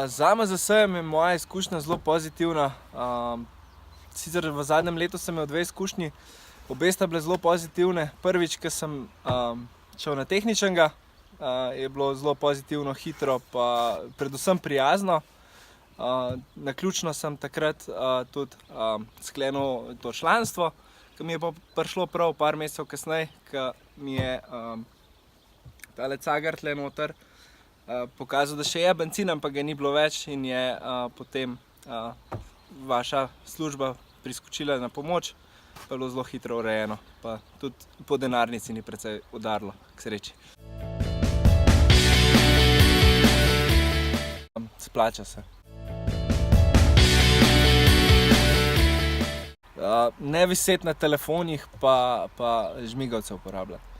Zame za vse je moja izkušnja zelo pozitivna. Sicer v zadnjem letu sem imel 2 izkušnji, obe sta bile zelo pozitivne. Prvič, ko sem šel na tehničnega, je bilo zelo pozitivno, hitro pa predvsem prijazno. Naključno sem takrat tudi sklenil to članstvo, ki mi je pa prišlo prav par mesecev kasneje, ko mi je tale cagar tle noter pokazal, da še je bencin, ampak ga ni bilo več in je potem vaša služba priskočila na pomoč, pa je bilo zelo hitro urejeno, pa tudi po denarnici ni precej udarilo, k sreči. Splača se. Ne viseti na telefonih pa žmigavce uporabljati.